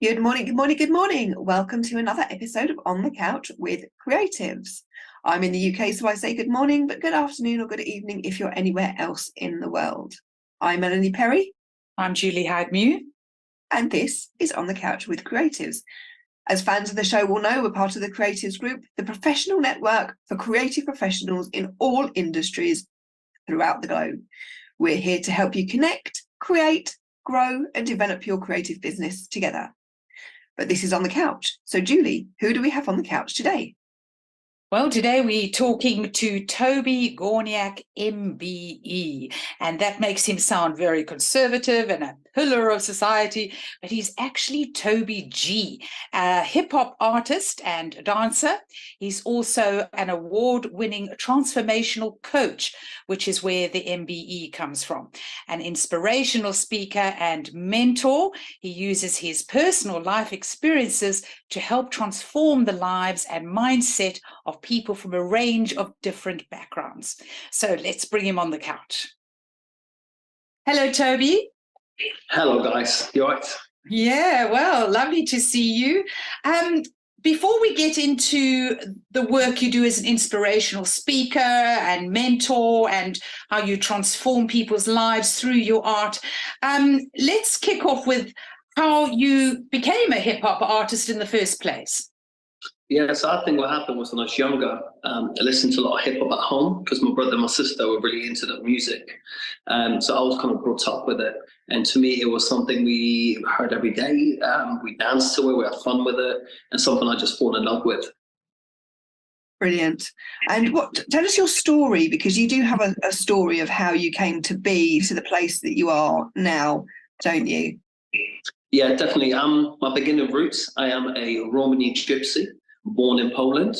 Good morning, good morning, good morning. Welcome to another episode of On the Couch with Creatives. I'm in the UK, so I say good morning, but good afternoon or good evening if you're anywhere else in the world. I'm Melanie Perry. I'm Julie Hyde-Mew. And this is On the Couch with Creatives. As fans of the show will know, we're part of the Creatives Group, the professional network for creative professionals in all industries throughout the globe. We're here to help you connect, create, grow, and develop your creative business together. But this is On the Couch. So Julie, who do we have on the couch today? Well, today we're talking to TOBY GORNIAK MBE, and that makes him sound very conservative and a pillar of society, but he's actually TOBY G, a hip-hop artist and dancer. He's also an award-winning transformational coach, which is where the MBE comes from. An inspirational speaker and mentor, he uses his personal life experiences to help transform the lives and mindset of people from a range of different backgrounds. So let's bring him on the couch. Hello, Toby. Hello, guys. You all right? Yeah, well, lovely to see you. Before we get into the work you do as an inspirational speaker and mentor and how you transform people's lives through your art, let's kick off with how you became a hip-hop artist in the first place. Yeah, so I think what happened was when I was younger, I listened to a lot of hip hop at home because my brother and my sister were really into that music. So I was kind of brought up with it. And to me, it was something we heard every day. We danced to it, we had fun with it, and something I just fall in love with. Brilliant. And tell us your story, because you do have a story of how you came to be to the place that you are now, don't you? Yeah, definitely. My beginning roots, I am a Romani gypsy, born in Poland.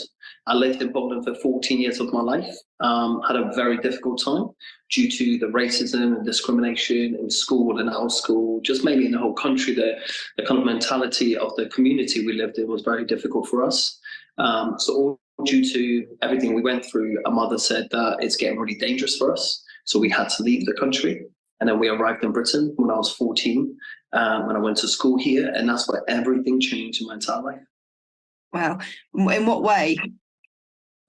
I lived in Poland for 14 years of my life. Had a very difficult time due to the racism and discrimination in school and out of school, just mainly in the whole country. The kind of mentality of the community we lived in was very difficult for us. So all due to everything we went through, a mother said that it's getting really dangerous for us. So we had to leave the country. And then we arrived in Britain when I was 14, when I went to school here, and that's where everything changed in my entire life. Wow. In what way?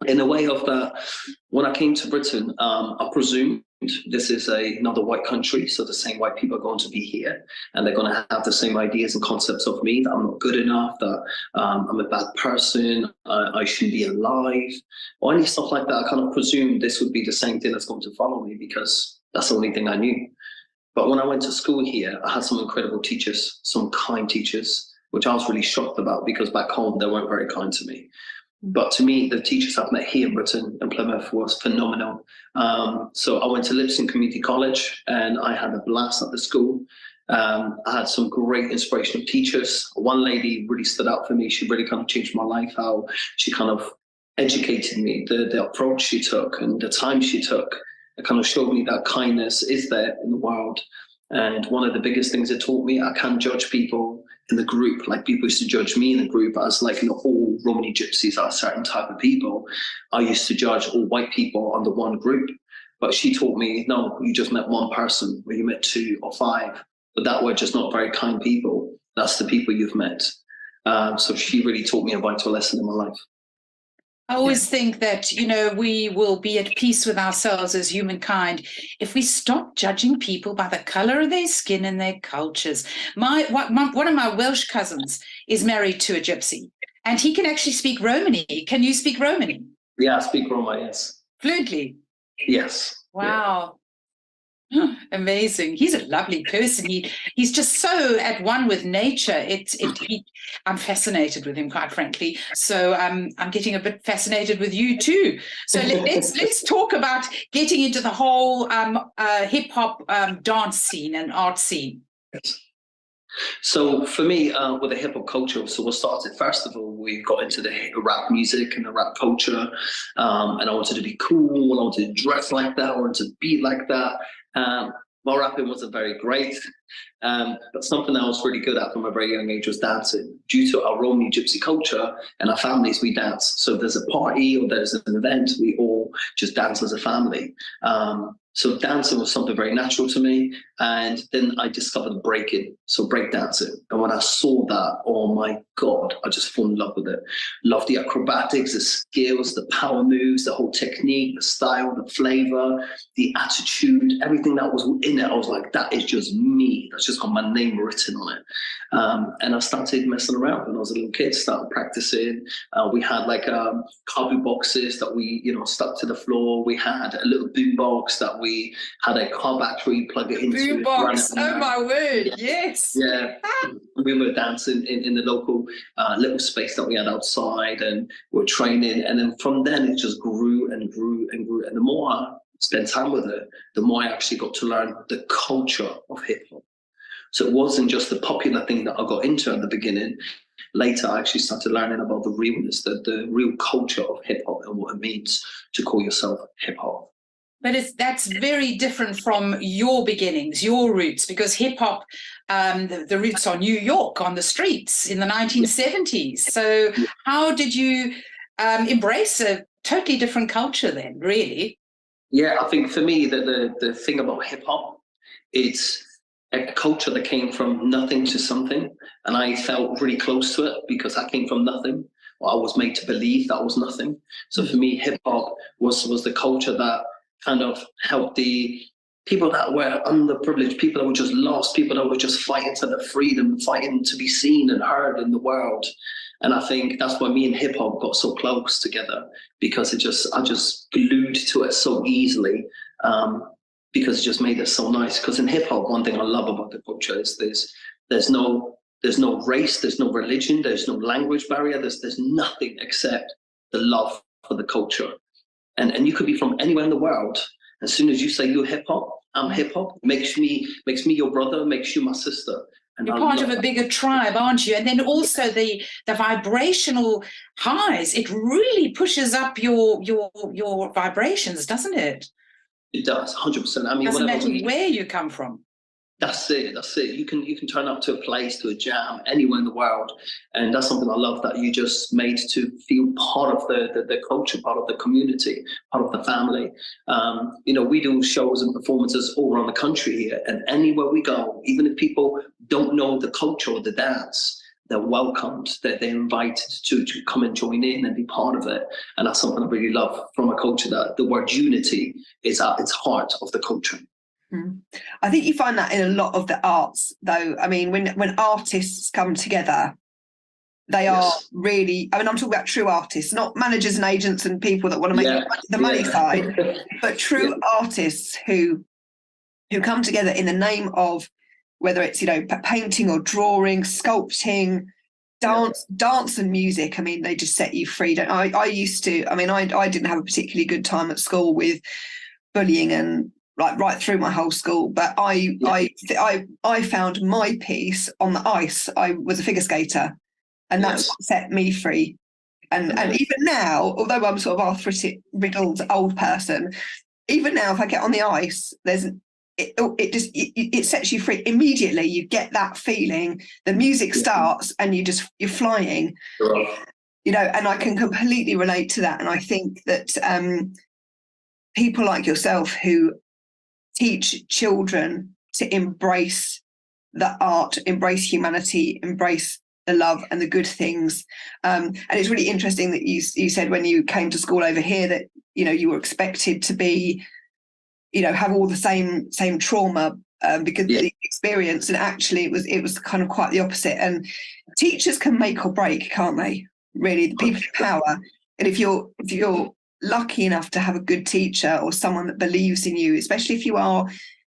In a way of that, when I came to Britain, I presumed this is another white country, so the same white people are going to be here, and they're going to have the same ideas and concepts of me, that I'm not good enough, that I'm a bad person, I shouldn't be alive, or any stuff like that. I kind of presumed this would be the same thing that's going to follow me because that's the only thing I knew. But when I went to school here, I had some incredible teachers, some kind teachers, which I was really shocked about because back home, they weren't very kind to me. But to me, the teachers I've met here in Britain and Plymouth was phenomenal. So I went to Lipson Community College and I had a blast at the school. I had some great inspirational teachers. One lady really stood out for me. She really kind of changed my life, how she kind of educated me, the approach she took and the time she took. It kind of showed me that kindness is there in the world. And one of the biggest things it taught me, I can't judge people in the group like people used to judge me in the group as like, you know, all Romani gypsies are a certain type of people. I used to judge all white people under one group. But she taught me, no, you just met one person, or you met 2 or 5, but that were just not very kind people. That's the people you've met. So she really taught me a vital lesson in my life. I always think that, you know, we will be at peace with ourselves as humankind if we stop judging people by the color of their skin and their cultures. One of my Welsh cousins is married to a gypsy, and he can actually speak Romani. Can you speak Romani? Yeah, I speak Romani, yes. Fluently? Yes. Wow. Yeah. Amazing. He's a lovely person. He's just so at one with nature. I'm fascinated with him, quite frankly. So I'm getting a bit fascinated with you too. So let's talk about getting into the whole hip hop dance scene and art scene. Yes. So for me, with the hip hop culture, so what started first of all, we got into the rap music and the rap culture, and I wanted to be cool. I wanted to dress like that. I wanted to beat like that. My rapping wasn't very great. But something that I was really good at from a very young age was dancing. Due to our Romani gypsy culture and our families, we dance. So if there's a party or there's an event, we all just dance as a family. So dancing was something very natural to me. And then I discovered breaking, so breakdancing. And when I saw that, oh my God, I just fell in love with it. Loved the acrobatics, the skills, the power moves, the whole technique, the style, the flavor, the attitude, everything that was in it. I was like, that is just me. That's just got my name written on it. And I started messing around when I was a little kid, started practicing. We had like cardboard boxes that we, stuck to the floor. We had a little boom box that we had a car battery, plug it into. Boom box, oh my word, yes. Yeah, we were dancing in the local little space that we had outside, and we were training. And then from then it just grew and grew and grew. And the more I spent time with it, the more I actually got to learn the culture of hip hop. So it wasn't just the popular thing that I got into at the beginning. Later, I actually started learning about the realness, the real culture of hip hop and what it means to call yourself hip hop. But that's very different from your beginnings, your roots, because hip hop, the roots are New York on the streets in the 1970s. So how did you embrace a totally different culture then, really? Yeah, I think for me, the thing about hip hop, it's a culture that came from nothing to something. And I felt really close to it because I came from nothing. Well, I was made to believe that was nothing. So for me, hip hop was the culture that kind of helped the people that were underprivileged, people that were just lost, people that were just fighting for their freedom, fighting to be seen and heard in the world. And I think that's why me and hip hop got so close together, because I just glued to it so easily, because it just made it so nice. Because in hip hop, one thing I love about the culture is there's no race, there's no religion, there's no language barrier, there's nothing except the love for the culture. And you could be from anywhere in the world. As soon as you say you're hip hop, I'm hip hop, makes me your brother, makes you my sister. And you're part of a bigger tribe, aren't you? And then also the vibrational highs, it really pushes up your vibrations, doesn't it? It does, 100%. I mean, doesn't matter where you come from. That's it. You can turn up to a place, to a jam, anywhere in the world. And that's something I love, that you just made to feel part of the culture, part of the community, part of the family. We do shows and performances all around the country here, and anywhere we go, even if people don't know the culture or the dance, they're welcomed, they're invited to come and join in and be part of it. And that's something I really love from a culture, that the word unity is at its heart of the culture. I think you find that in a lot of the arts, though. I mean, when artists come together, they are really, I'm talking about true artists, not managers and agents and people that want to make the money side, but true artists who come together in the name of, whether it's, painting or drawing, sculpting, dance and music. I mean, they just set you free. I used to, I didn't have a particularly good time at school with bullying and right through my whole school, but I found my peace on the ice. I was a figure skater, and that's what set me free. And even now, although I'm sort of arthritic riddled old person, even now if I get on the ice, it sets you free immediately. You get that feeling, the music starts, and you're flying. And I can completely relate to that. And I think that people like yourself who teach children to embrace the art, embrace humanity, embrace the love and the good things. And it's really interesting that you said when you came to school over here that, you were expected to be, have all the same trauma because of the experience. And actually it was kind of quite the opposite. And teachers can make or break, can't they? Really, the people of power. And if you're lucky enough to have a good teacher or someone that believes in you, especially if you are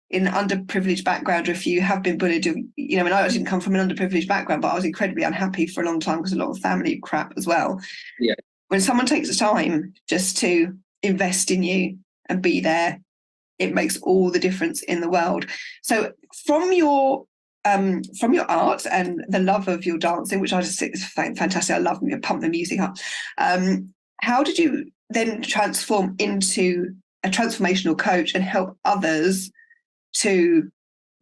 in an underprivileged background, or if you have been bullied, and I didn't come from an underprivileged background, but I was incredibly unhappy for a long time because a lot of family crap as well. Yeah. When someone takes the time just to invest in you and be there, it makes all the difference in the world. So from your art and the love of your dancing, which I just think is fantastic, I love pump the music up. How did you then transform into a transformational coach and help others to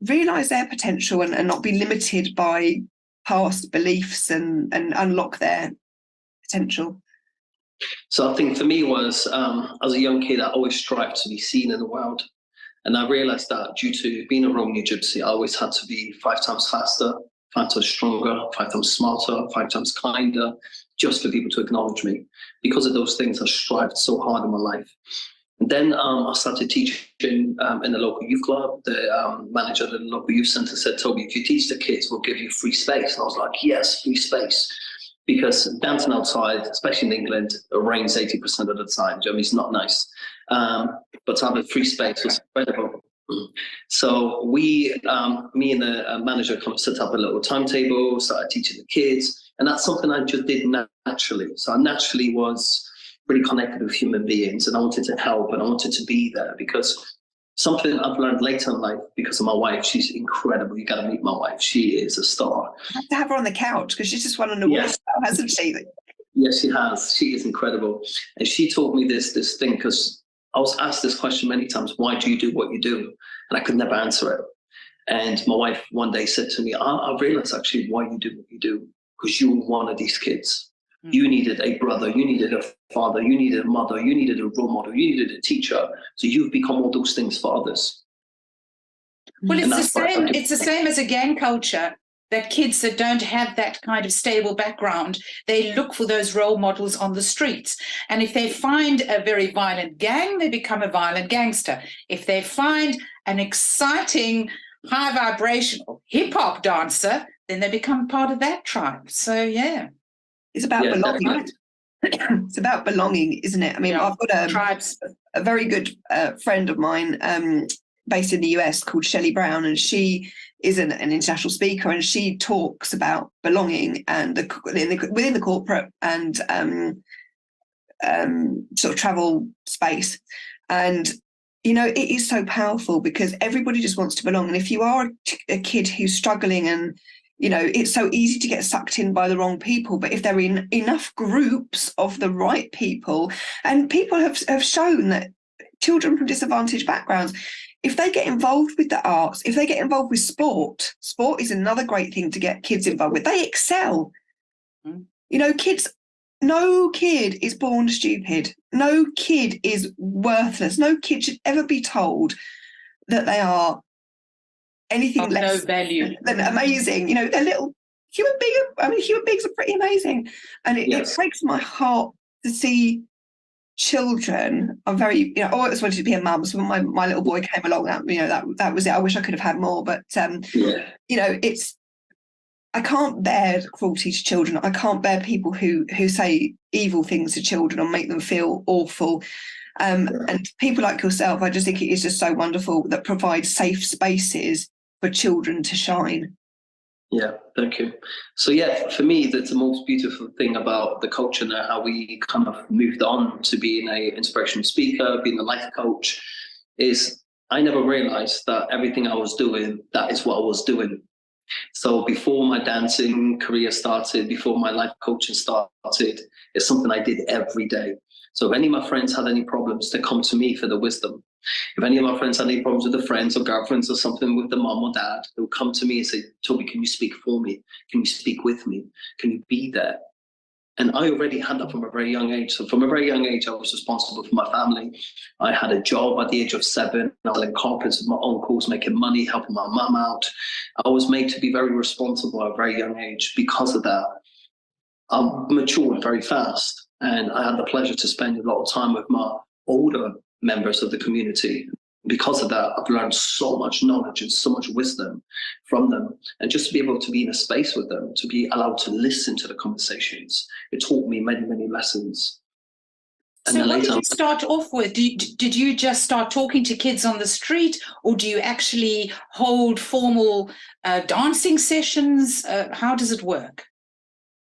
realise their potential and not be limited by past beliefs and unlock their potential? So I think for me was, as a young kid, I always strived to be seen in the world. And I realized that due to being a Romani gypsy, I always had to be 5 times faster, 5 times stronger, 5 times smarter, 5 times kinder, just for people to acknowledge me. Because of those things, I strived so hard in my life. And then I started teaching in the local youth club. The manager of the local youth centre said, Toby, if you teach the kids, we'll give you free space. And I was like, yes, free space. Because dancing outside, especially in England, it rains 80% of the time. I mean, it's not nice. But to have a free space was incredible. So we, me and the manager kind of set up a little timetable, started teaching the kids. And that's something I just did naturally. So I naturally was really connected with human beings, and I wanted to help and I wanted to be there, because something I've learned later in life because of my wife. She's incredible. You got to meet my wife. She is a star. I have to have her on the couch because she's just won an award, hasn't she? Yes, she has. She is incredible. And she taught me this thing, because I was asked this question many times, why do you do what you do? And I could never answer it. And my wife one day said to me, I realized actually why you do what you do, because you were one of these kids. You needed a brother, you needed a father, you needed a mother, you needed a role model, you needed a teacher. So you've become all those things for others. Well, it's the same as a gang culture, that kids that don't have that kind of stable background, they look for those role models on the streets. And if they find a very violent gang, they become a violent gangster. If they find an exciting, high vibrational hip-hop dancer, then they become part of that tribe. So, yeah. It's about belonging. It's about belonging, isn't it? I mean, I've got a very good friend of mine based in the US called Shelley Brown, and she is an international speaker, and she talks about belonging and within the corporate and sort of travel space. And, you know, it is so powerful because everybody just wants to belong. And if you are a kid who's struggling, and you know, it's so easy to get sucked in by the wrong people. But if there are enough groups of the right people, and people have shown that children from disadvantaged backgrounds, if they get involved with the arts, if they get involved with sport is another great thing to get kids involved with. They excel. You know, no kid is born stupid. No kid is worthless. No kid should ever be told that they are anything less than amazing. You know, they're little human beings. I mean, human beings are pretty amazing. And it breaks my heart to see children. I'm very, you know, I always wanted to be a mum. So when my little boy came along, that was it. I wish I could have had more. But, you know, I can't bear cruelty to children. I can't bear people who say evil things to children or make them feel awful. And people like yourself, I just think it is just so wonderful that provides safe spaces for children to shine. Yeah, thank you. So yeah, for me, that's the most beautiful thing about the culture now, how we kind of moved on to being an inspirational speaker, being a life coach, is I never realized that everything I was doing, that is what I was doing. So before my dancing career started, before my life coaching started, it's something I did every day. So if any of my friends had any problems, they come to me for the wisdom. If any of my friends had any problems with the friends or girlfriends or something with the mom or dad, they would come to me and say, Toby, can you speak for me? Can you speak with me? Can you be there? And I already had that from a very young age. So from a very young age, I was responsible for my family. I had a job at the age of 7. I was in carpets with my uncles, making money, helping my mum out. I was made to be very responsible at a very young age. Because of that, I matured very fast. And I had the pleasure to spend a lot of time with my older members of the community. Because of that, I've learned so much knowledge and so much wisdom from them. And just to be able to be in a space with them, to be allowed to listen to the conversations, it taught me many, many lessons. And so what did you start off with? Did you just start talking to kids on the street, or do you actually hold formal dancing sessions? How does it work?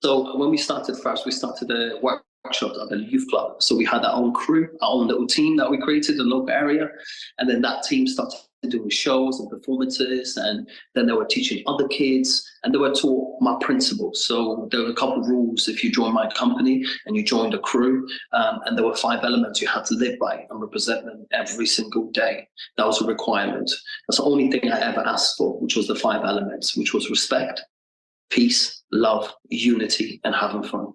So when we started first, we started a workshop at the youth club. So we had our own crew, our own little team that we created in the local area. And then that team started doing shows and performances, and then they were teaching other kids, and they were taught my principles. So there were a couple of rules if you join my company and you joined a crew, and there were 5 elements you had to live by and represent them every single day. That was a requirement. That's the only thing I ever asked for, which was the 5 elements, which was respect, peace, love, unity, and having fun.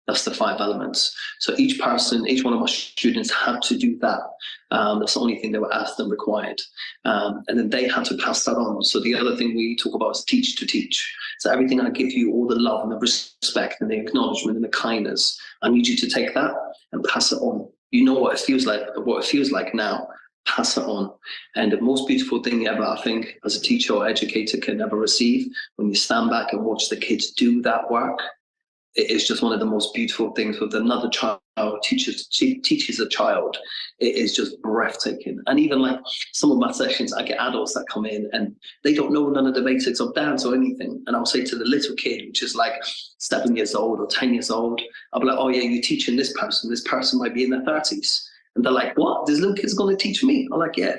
That's the 5 elements. So each person, each one of my students had to do that. That's the only thing they were asked and required. And then they had to pass that on. So the other thing we talk about is teach to teach. So everything I give you, all the love and the respect and the acknowledgement and the kindness, I need you to take that and pass it on. You know what it feels like now. Pass it on. And the most beautiful thing ever, I think, as a teacher or educator can ever receive, when you stand back and watch the kids do that work, it is just one of the most beautiful things. With another child teaches a child, it is just breathtaking. And even like some of my sessions, I get adults that come in and they don't know none of the basics of dance or anything. And I'll say to the little kid, which is like 7 years old or 10 years old, I'll be like, oh yeah, you're teaching this person might be in their 30s. And they're like, what? This little kid's going to teach me? I'm like, yeah.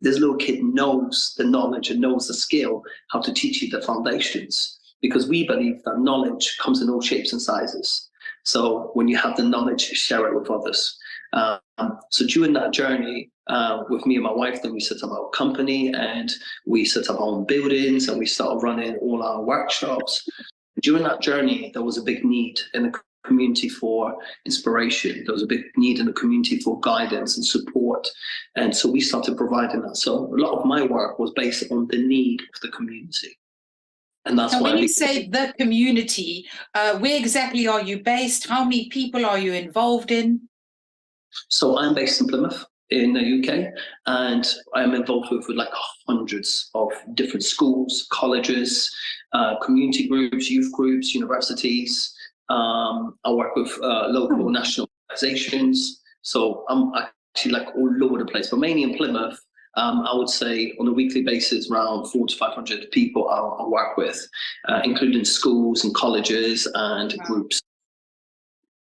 This little kid knows the knowledge and knows the skill, how to teach you the foundations. Because we believe that knowledge comes in all shapes and sizes. So when you have the knowledge, share it with others. So during that journey, with me and my wife, then we set up our company and we set up our own buildings and we started running all our workshops. During that journey, there was a big need in the community for inspiration. There was a big need in the community for guidance and support. And so we started providing that. So a lot of my work was based on the need of the community. And that's why. When you say the community, where exactly are you based? How many people are you involved in? So I'm based in Plymouth in the UK, and I'm involved with like hundreds of different schools, colleges, community groups, youth groups, universities. I work with local national organizations. So I'm actually like all over the place, but mainly in Plymouth. I would say on a weekly basis, around 400 to 500 people I work with, including schools and colleges and groups.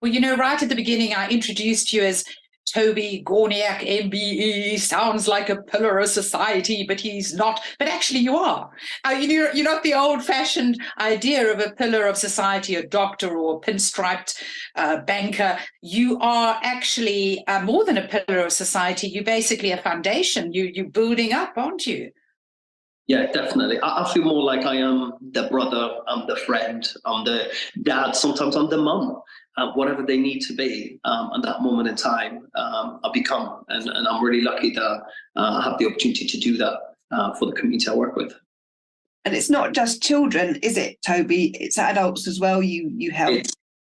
Well, you know, right at the beginning, I introduced you as Toby Gorniak MBE. Sounds like a pillar of society, but he's not. But actually, you are. You're not the old-fashioned idea of a pillar of society, a doctor or a pinstriped banker. You are actually more than a pillar of society. You're basically a foundation. You're building up, aren't you? Yeah, definitely. I feel more like I am the brother, I'm the friend, I'm the dad, sometimes I'm the mum. Whatever they need to be at that moment in time, I become. And I'm really lucky that I have the opportunity to do that for the community I work with. And it's not just children, is it, Toby? It's adults as well you help.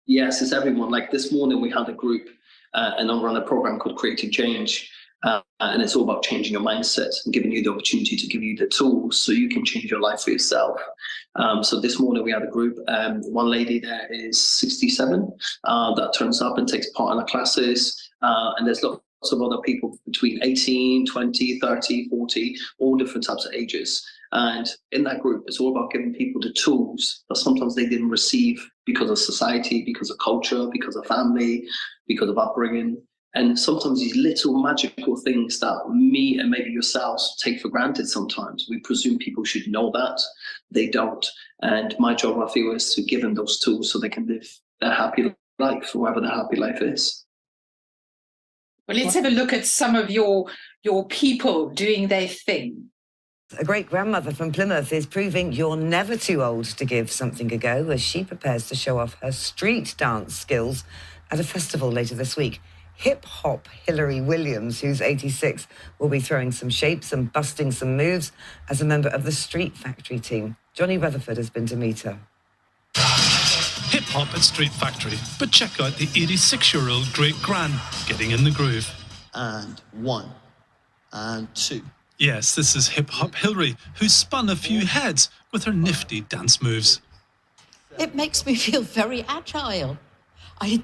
Yes, it's everyone. Like this morning we had a group and I run a program called Creative Change. And it's all about changing your mindset and giving you the opportunity to give you the tools so you can change your life for yourself. So this morning we had a group. One lady there is 67 that turns up and takes part in our classes. And there's lots of other people between 18, 20, 30, 40, all different types of ages. And in that group, it's all about giving people the tools that sometimes they didn't receive because of society, because of culture, because of family, because of upbringing. And sometimes these little magical things that me and maybe yourselves take for granted sometimes. We presume people should know that. They don't. And my job, I feel, is to give them those tools so they can live their happy life, whatever their happy life is. Well, let's have a look at some of your people doing their thing. A great-grandmother from Plymouth is proving you're never too old to give something a go as she prepares to show off her street dance skills at a festival later this week. HipHop Hilary Williams, who's 86, will be throwing some shapes and busting some moves as a member of the Street Factory team. Johnny Rutherford has been to meet her. Hip-hop at Street Factory, but check out the 86-year-old great-gran getting in the groove. And 1, and 2. Yes, this is Hip-hop Hilary, who spun a few heads with her nifty dance moves. It makes me feel very agile. I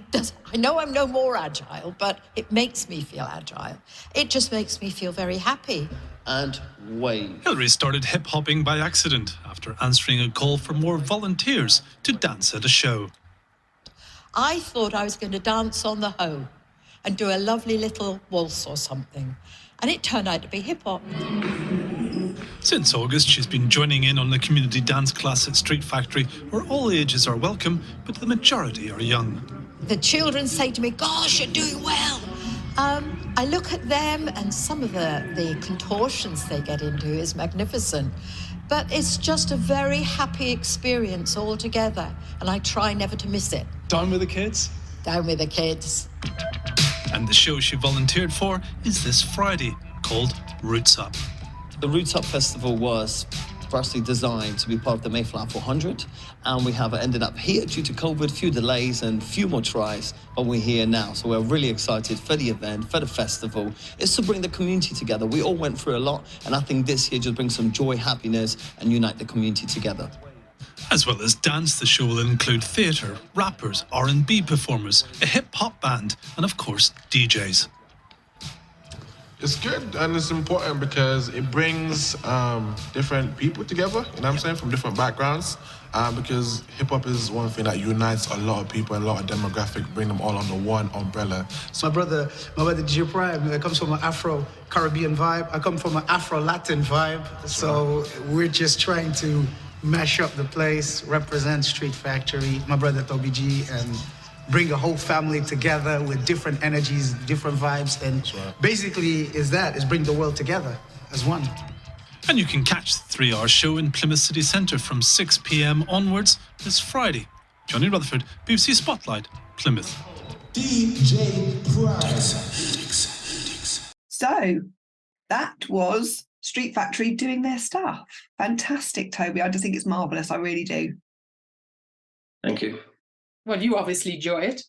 know I'm no more agile, but it makes me feel agile. It just makes me feel very happy. And wave. Hilary started hip-hopping by accident after answering a call for more volunteers to dance at a show. I thought I was going to dance on the hoe and do a lovely little waltz or something. And it turned out to be hip-hop. Since August, she's been joining in on the community dance class at Street Factory, where all ages are welcome, but the majority are young. The children say to me, gosh, you're doing well. I look at them, and some of the contortions they get into is magnificent. But it's just a very happy experience altogether, and I try never to miss it. Down with the kids? Down with the kids. And the show she volunteered for is this Friday, called Roots Up. The Roots Up Festival was firstly designed to be part of the Mayflower 400, and we have ended up here due to COVID, few delays and few more tries, but we're here now. So we're really excited for the event, for the festival. It's to bring the community together. We all went through a lot, and I think this year just brings some joy, happiness, and unite the community together. As well as dance, the show will include theatre, rappers, R&B performers, a hip-hop band, and of course, DJs. It's good and it's important because it brings different people together, you know what I'm saying, from different backgrounds. Because hip-hop is one thing that unites a lot of people, a lot of demographic, bring them all under one umbrella. So my brother G Prime comes from an Afro-Caribbean vibe. I come from an Afro-Latin vibe. So we're just trying to mash up the place, represent Street Factory, my brother Toby G, and bring a whole family together with different energies, different vibes, and basically is bring the world together as one. And you can catch the 3-hour show in Plymouth City Centre from 6 p.m. onwards this Friday. Johnny Rutherford, BBC Spotlight, Plymouth. DJ Price. So that was Street Factory doing their stuff. Fantastic, Toby. I just think it's marvellous. I really do. Thank you. Well, you obviously enjoy it.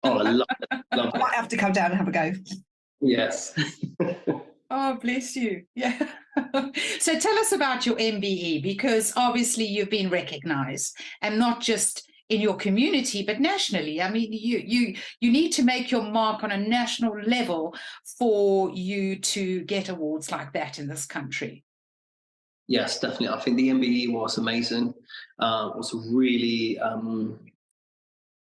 Oh, I love it. Love I might have to come down and have a go. Yes. Oh, bless you. Yeah. So tell us about your MBE, because obviously you've been recognized, and not just in your community, but nationally. I mean, you need to make your mark on a national level for you to get awards like that in this country. Yes, definitely. I think the MBE was amazing. It was a really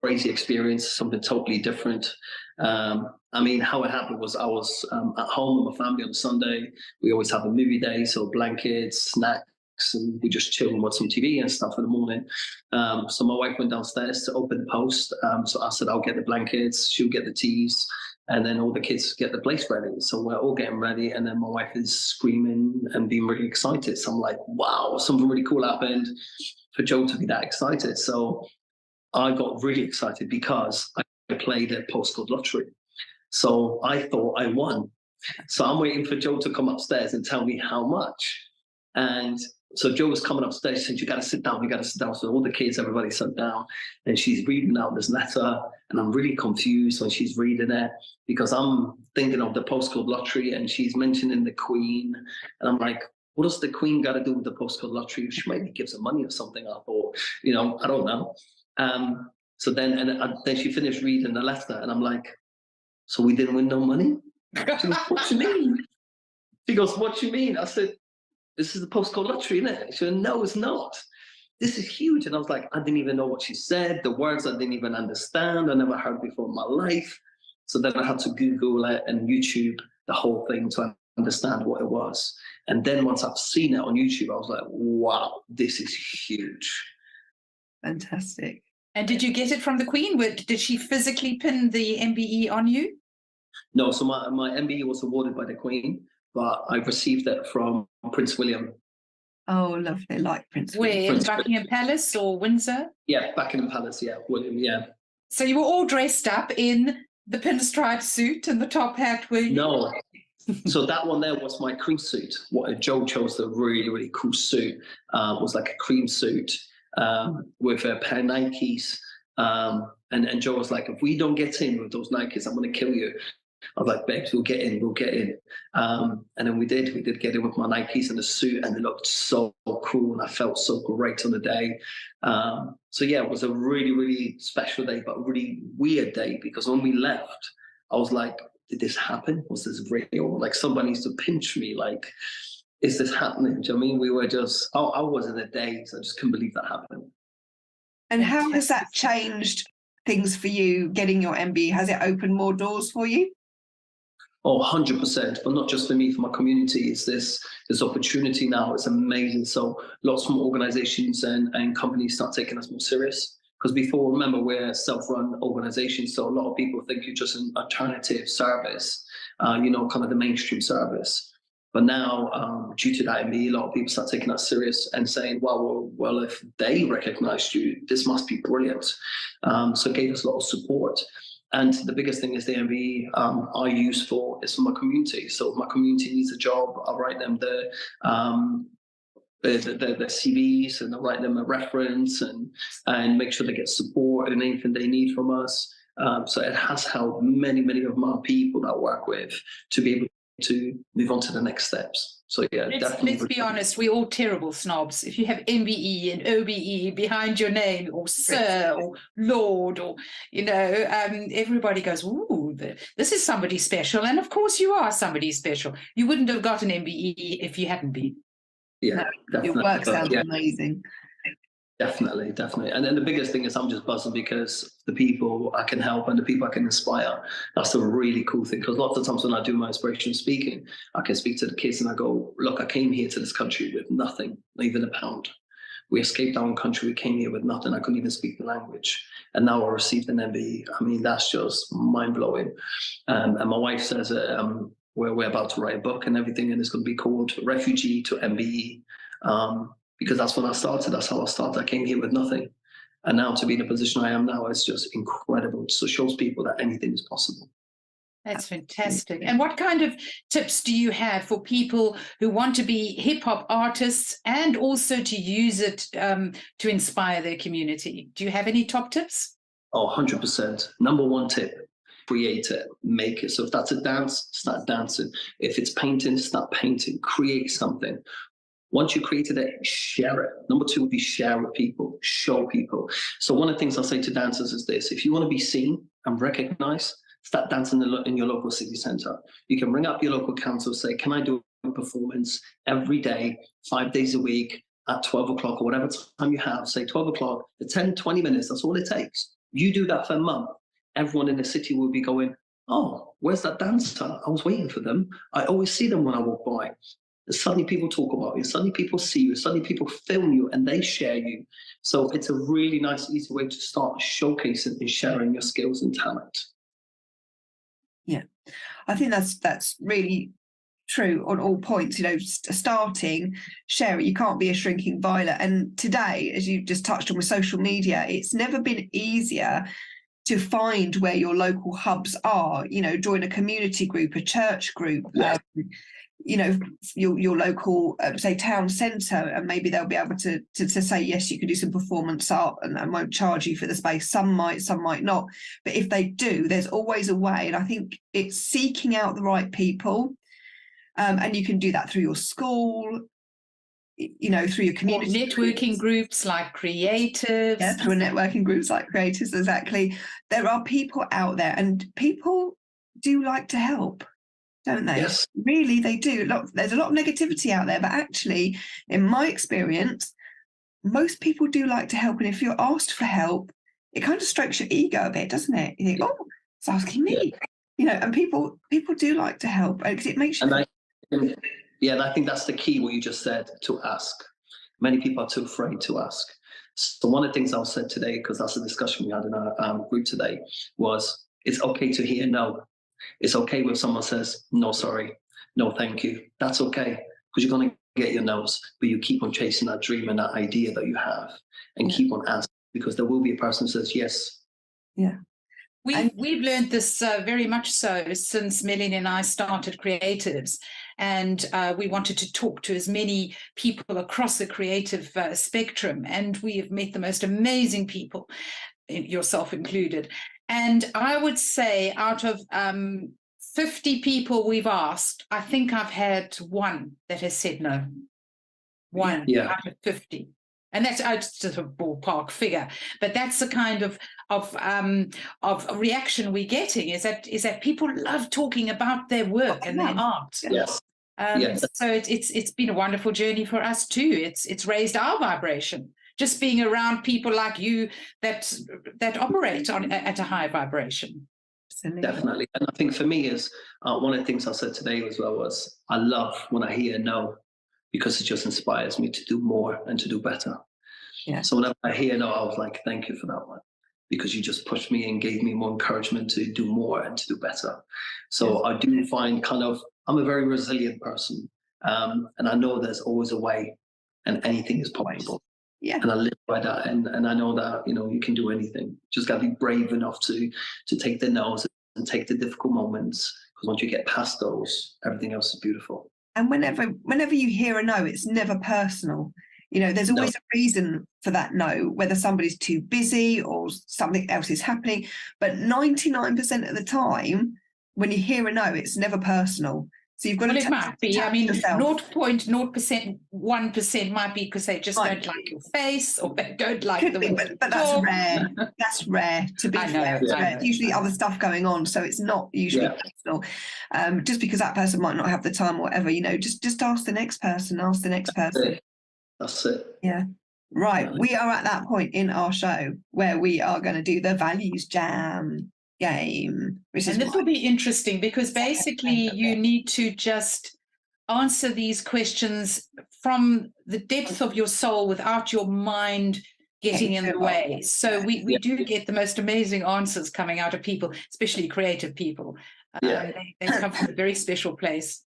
crazy experience, something totally different. I mean, how it happened was I was at home with my family on Sunday. We always have a movie day, so blankets, snacks, and we just chill and watch some TV and stuff in the morning. So my wife went downstairs to open the post. So I said, I'll get the blankets, she'll get the teas, and then all the kids get the place ready. So we're all getting ready, and then my wife is screaming and being really excited. So I'm like, wow, something really cool happened for Joe to be that excited. So I got really excited because I played a postcode lottery. So I thought I won. So I'm waiting for Joe to come upstairs and tell me how much. And so Joe was coming upstairs, she said, you got to sit down, you got to sit down. So all the kids, everybody sat down, and she's reading out this letter, and I'm really confused when she's reading it, because I'm thinking of the postcode lottery, and she's mentioning the Queen, and I'm like, what does the Queen got to do with the postcode lottery? She maybe gives her money or something. I thought, you know, I don't know. So then she finished reading the letter, and I'm like, so we didn't win no money? She goes, what do you mean? She goes, what do you mean? I said, this is the postcode lottery, isn't it? She said, no, it's not. This is huge. And I was like, I didn't even know what she said. The words I didn't even understand. I never heard before in my life. So then I had to Google it and YouTube the whole thing to understand what it was. And then once I've seen it on YouTube, I was like, wow, this is huge. Fantastic. And did you get it from the Queen? Did she physically pin the MBE on you? No, so my MBE was awarded by the Queen, but I received it from Prince William. Oh, lovely, like Prince Where, William. in Buckingham Palace or Windsor? Yeah, Buckingham Palace, yeah, William, yeah. So you were all dressed up in the pinstripe suit and the top hat, were you? No. So that one there was my cream suit. What Joe chose, the really, really cool suit, was like a cream suit with a pair of Nikes. And Joe was like, if we don't get in with those Nikes, I'm going to kill you. I was like, babes, we'll get in, we'll get in. And then we did get in with my Nikes and the suit, and it looked so cool, and I felt so great on the day. So yeah, it was a really, really special day, but a really weird day, because when we left, I was like, did this happen? Was this real? Like, somebody needs to pinch me, like, is this happening? Do you know what I mean? We were just, I was in a daze. I just couldn't believe that happened. And how has that changed things for you, getting your MBE? Has it opened more doors for you? Oh, 100%, but not just for me, for my community. It's this opportunity now. It's amazing. So lots more organizations and companies start taking us more serious. Because before, remember, we're a self-run organization. So a lot of people think you're just an alternative service, you know, kind of the mainstream service. But now, due to that MBE, a lot of people start taking us serious and saying, well, if they recognized you, this must be brilliant. So it gave us a lot of support. And the biggest thing is the MBE I use is for my community. So if my community needs a job, I'll write them the CVs, and I'll write them a reference and make sure they get support and anything they need from us. So it has helped many of my people that I work with to be able to move on to the next steps. So yeah, definitely. Let's be honest, we're all terrible snobs. If you have MBE and OBE behind your name, or Sir, or Lord, or, you know, everybody goes, ooh, this is somebody special. And of course you are somebody special. You wouldn't have got an MBE if you hadn't been. Yeah, no, your work sounds amazing. Definitely. And then the biggest thing is I'm just buzzing because the people I can help and the people I can inspire, that's the really cool thing. Because lots of times when I do my inspirational speaking, I can speak to the kids and I go, look, I came here to this country with nothing, not even a pound. We escaped our own country, we came here with nothing. I couldn't even speak the language. And now I received an MBE. I mean, that's just mind-blowing. And my wife says we're about to write a book and everything, and it's going to be called Refugee to MBE. Because that's when I started. That's how I started. I came here with nothing. And now to be in the position I am now is just incredible. So it shows people that anything is possible. That's fantastic. And what kind of tips do you have for people who want to be hip hop artists and also to use it to inspire their community? Do you have any top tips? Oh, 100%. Number one tip, create it, make it. So if that's a dance, start dancing. If it's painting, start painting, create something. Once you created it, share it. Number two would be share with people, show people. So one of the things I'll say to dancers is this: if you want to be seen and recognized, start dancing in your local city center. You can ring up your local council, say, can I do a performance every day, 5 days a week at 12 o'clock or whatever time you have, say 12 o'clock, for 10, 20 minutes, that's all it takes. You do that for a month, everyone in the city will be going, oh, where's that dancer? I was waiting for them. I always see them when I walk by. Suddenly people talk about you, suddenly people see you, suddenly people film you and they share you. So it's a really nice, easy way to start showcasing and sharing your skills and talent. Yeah, I think that's really true on all points. You know, starting, share it. You can't be a shrinking violet. And today, as you just touched on with social media, it's never been easier to find where your local hubs are. You know, join a community group, a church group. Yeah. You know, your local, say, town centre, and maybe they'll be able to say, yes, you can do some performance art and won't charge you for the space. Some might not. But if they do, there's always a way. And I think it's seeking out the right people. And you can do that through your school, you know, through your community. Or networking groups like creatives. Yeah, through networking groups like creatives, exactly. There are people out there, and people do like to help, don't they? Yes. Really, they do. There's a lot of negativity out there, but actually, in my experience, most people do like to help. And if you're asked for help, it kind of strokes your ego a bit, doesn't it? You think, oh, it's asking me. Yeah. You know, and people do like to help because it makes you. And I think that's the key, what you just said, to ask. Many people are too afraid to ask. So one of the things I said today, because that's a discussion we had in our group today, was it's okay to hear no. It's okay when someone says, no, sorry, no, thank you. That's okay, because you're going to get your no's, but you keep on chasing that dream and that idea that you have and keep on asking, because there will be a person who says yes. Yeah. We've learned this very much so since Melanie and I started Creatives, and we wanted to talk to as many people across the creative spectrum, and we have met the most amazing people, yourself included. And I would say out of 50 people we've asked, I think I've had one that has said no. One out of 50. And that's just a ballpark figure, but that's the kind of reaction we're getting. Is that people love talking about their work and their art. Yes. So it's been a wonderful journey for us too. It's raised our vibration. Just being around people like you that operate at a high vibration. Definitely. And I think for me is one of the things I said today as well was I love when I hear no, because it just inspires me to do more and to do better. Yeah. So whenever I hear no, I was like, thank you for that one, because you just pushed me and gave me more encouragement to do more and to do better. So I do find I'm a very resilient person, and I know there's always a way and anything is possible. Yeah. And I live by that, and I know that, you know, you can do anything. Just got to be brave enough to take the no's and take the difficult moments, because once you get past those, everything else is beautiful. And whenever you hear a no, it's never personal. You know, there's always a reason for that no, whether somebody's too busy or something else is happening. But 99% of the time, when you hear a no, it's never personal. So you've got to. It might be. I mean, 0.01% 1% might be because they just don't like your face, or they don't like the way. But that's rare. That's rare. To be fair, it's rare. Usually other stuff going on, so it's not usually personal. Just because that person might not have the time or whatever, you know, just ask the next person. Ask the next person. That's it. Yeah. Right. We are at that point in our show where we are going to do the values jam game, and this will be interesting because basically you need to just answer these questions from the depth of your soul without your mind getting in the way. So we do get the most amazing answers coming out of people, especially creative people. They come from a very special place.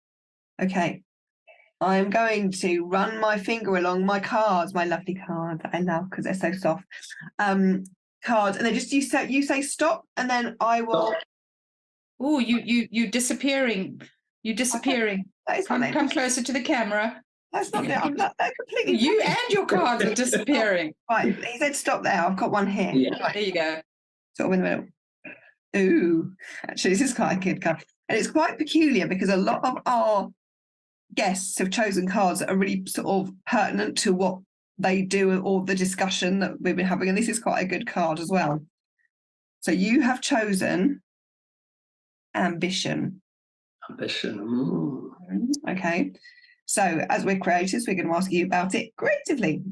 Okay. I'm going to run my finger along my cards, my lovely cards that I love because they're so soft. Cards, and then just you say stop, and then I will. Oh, you disappearing. You're disappearing. Come closer to the camera. That's not there. I'm not completely. You and your cards are disappearing. Right, he said stop there. I've got one here. Yeah. Right. There you go. Sort of in the middle. Ooh, actually, this is quite a good card, and it's quite peculiar because a lot of our guests have chosen cards that are really sort of pertinent to what they do or the discussion that we've been having, and this is quite a good card as well. So you have chosen ambition. Okay, so as we're creators, we're going to ask you about it creatively.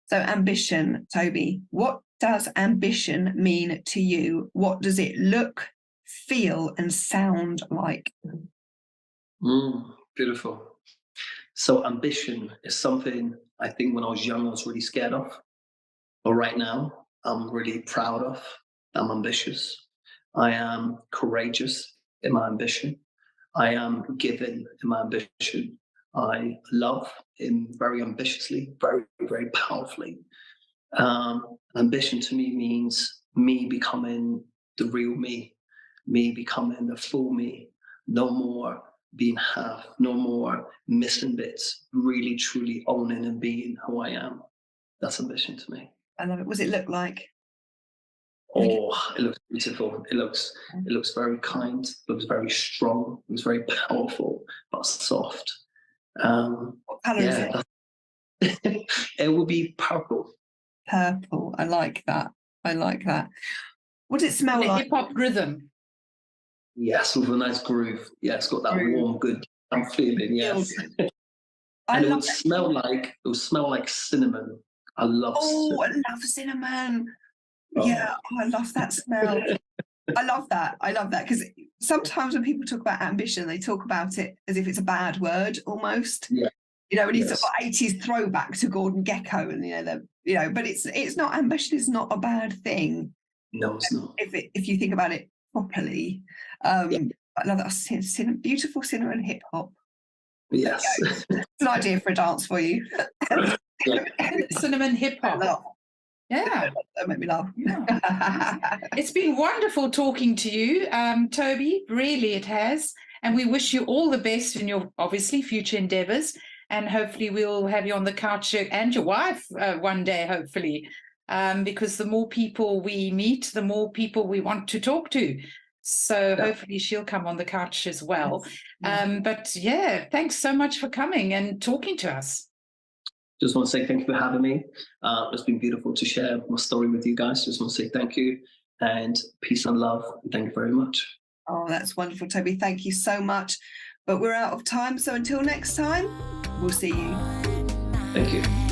So ambition, Toby, what does ambition mean to you? What does it look, feel and sound like? Beautiful. So ambition is something I think when I was young I was really scared of, but right now I'm really proud of. I'm ambitious. I am courageous in my ambition. I am giving in my ambition. I love in very ambitiously, very, very powerfully. Ambition to me means me becoming the real me becoming the full me, no more being half, no more missing bits, really truly owning and being who I am. That's ambition to me. I love it. What does it look like? Oh, it looks beautiful. It looks very kind, it looks very strong, it looks very powerful, but soft. What colour is it? It will be purple. Purple. I like that. I like that. What does it smell like? Hip-hop rhythm. Yes, with a nice groove. Yeah, it's got that warm, good I'm feeling, yes. And it would smell like cinnamon. I love cinnamon. I love cinnamon. Yeah, I love that smell. I love that because sometimes when people talk about ambition, they talk about it as if it's a bad word almost. Yeah. You know, and it's got 80s throwback to Gordon Gekko, and but it's not, ambition is not a bad thing. No, it's not. If you think about it properly. I love that beautiful cinnamon hip hop. Yes. It's an idea for a dance for you. Cinnamon hip hop. Yeah. That made me laugh. Yeah. It's been wonderful talking to you, Toby. Really, it has. And we wish you all the best in your, obviously, future endeavors. And hopefully we'll have you on the couch and your wife one day, hopefully. Because the more people we meet, the more people we want to talk to. So hopefully she'll come on the couch as well. But yeah, thanks so much for coming and talking to us. Just want to say thank you for having me. It's been beautiful to share my story with you guys. Just want to say thank you and peace and love. Thank you very much. Oh, that's wonderful, Toby. Thank you so much. But we're out of time. So until next time, we'll see you. Thank you.